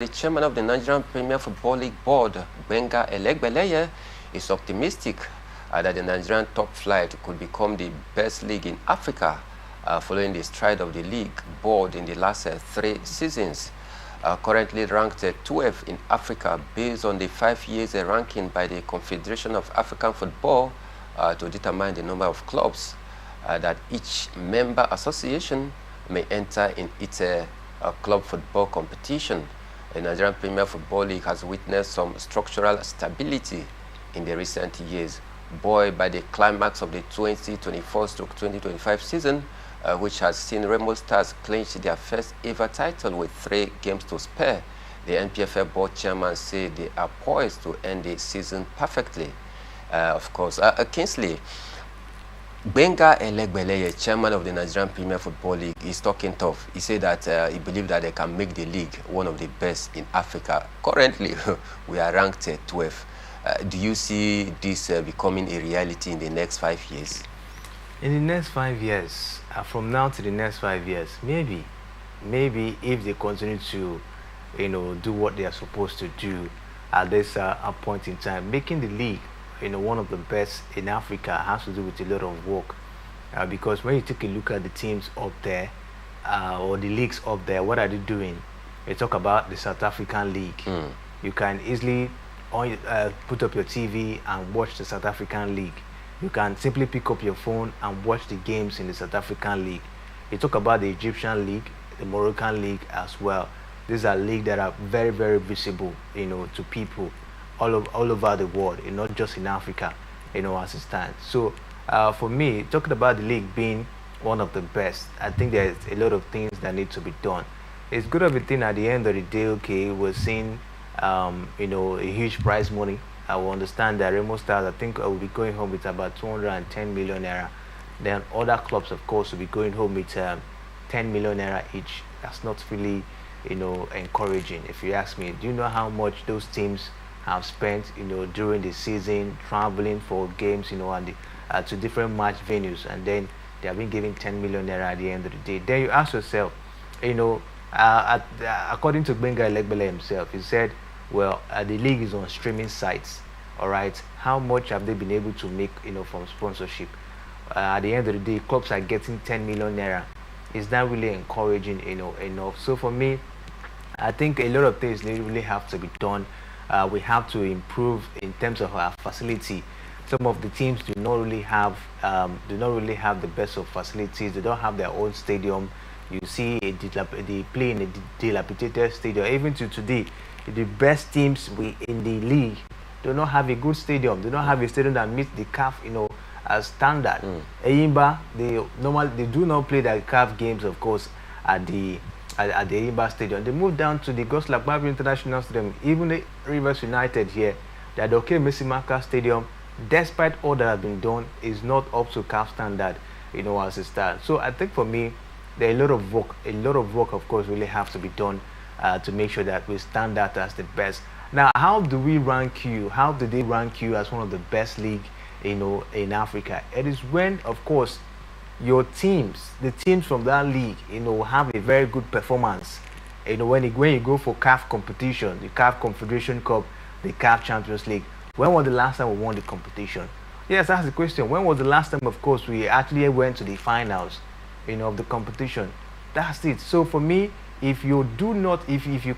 The chairman of the Nigerian Premier Football League Board, Gbenga Elegbeleye, is optimistic that the Nigerian top flight could become the best league in Africa following the stride of the league board in the last 3 seasons. Currently ranked 12th in Africa based on the 5 years ranking by the Confederation of African Football to determine the number of clubs that each member association may enter in its club football competition. The Nigerian Premier Football League has witnessed some structural stability in the recent years, buoyed by the climax of the 2024-2025 season, which has seen Remo Stars clinch their first ever title with 3 games to spare. The Npfl board chairman said they are poised to end the season perfectly. Of course, Kingsley, Gbenga Elegbeleye, chairman of the Nigerian Premier Football League, is talking tough. He said that he believes that they can make the league one of the best in Africa. Currently, we are ranked 12th. Do you see this becoming a reality in the next 5 years? In the next 5 years, from now to the next 5 years, maybe if they continue to, do what they are supposed to do at this point in time, making the league, one of the best in Africa has to do with a lot of work. Because when you take a look at the teams up there, or the leagues up there, what are they doing? They talk about the South African League. You can easily put up your TV and watch the South African League. You can simply pick up your phone and watch the games in the South African League. You talk about the Egyptian League, the Moroccan League as well. These are leagues that are very, very visible, to people all over the world, not just in Africa, as it stands. So for me, talking about the league being one of the best, I think there's a lot of things that need to be done. It's good of a thing at the end of the day, okay, we're seeing a huge prize money. I will understand that Remo Stars, I think, will be going home with about 210 million naira. Then other clubs, of course, will be going home with 10 million naira each. That's not really, encouraging, if you ask me. Do you know how much those teams have spent, during the season, traveling for games, and to different match venues, and then they have been given 10 million naira at the end of the day? Then you ask yourself, according to Gbenga Elegbeleye himself, he said, well, the league is on streaming sites, all right? How much have they been able to make, from sponsorship? At the end of the day, clubs are getting 10 million naira. Is that really encouraging, enough? So for me, I think a lot of things really have to be done. We have to improve in terms of our facility. Some of the teams do not really have the best of facilities. They don't have their own stadium. You see, they play in a dilapidated stadium. Even to today, the best teams in the league do not have a good stadium. They don't have a stadium that meets the CAF, as standard. Eyimba, they do not play their CAF games, of course, at the Eyimba Stadium. They moved down to the Goslak Babu International Stadium. Even the Rivers United here, the Adoke Mesimaka Stadium, despite all that has been done, is not up to CAF standard, as it stands. So I think for me, there are a lot of work, of course, really have to be done to make sure that we stand out as the best. Now, how do we rank you? How do they rank you as one of the best league, in Africa? It is when, of course, your teams, the teams from that league, have a very good performance. When you go for CAF competition, the CAF Confederation Cup, the CAF Champions League. When was the last time we won the competition? Yes, that's the question. When was the last time, of course, we actually went to the finals, of the competition? That's it. So for me, if you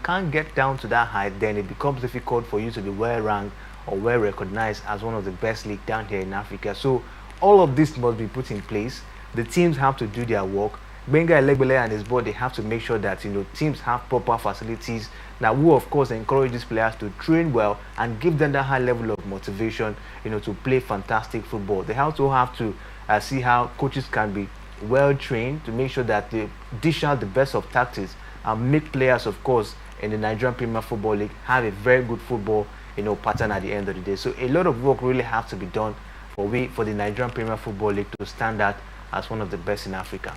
can't get down to that height, then it becomes difficult for you to be well ranked or well recognized as one of the best league down here in Africa. So all of this must be put in place. The teams have to do their work. Gbenga Elegbeleye and his board, they have to make sure that teams have proper facilities that will, of course, encourage these players to train well and give them that high level of motivation, to play fantastic football. They also have to see how coaches can be well trained to make sure that they dish out the best of tactics and make players, of course, in the Nigerian Premier Football League have a very good football, pattern at the end of the day. So a lot of work really has to be done for the Nigerian Premier Football League to stand out as one of the best in Africa.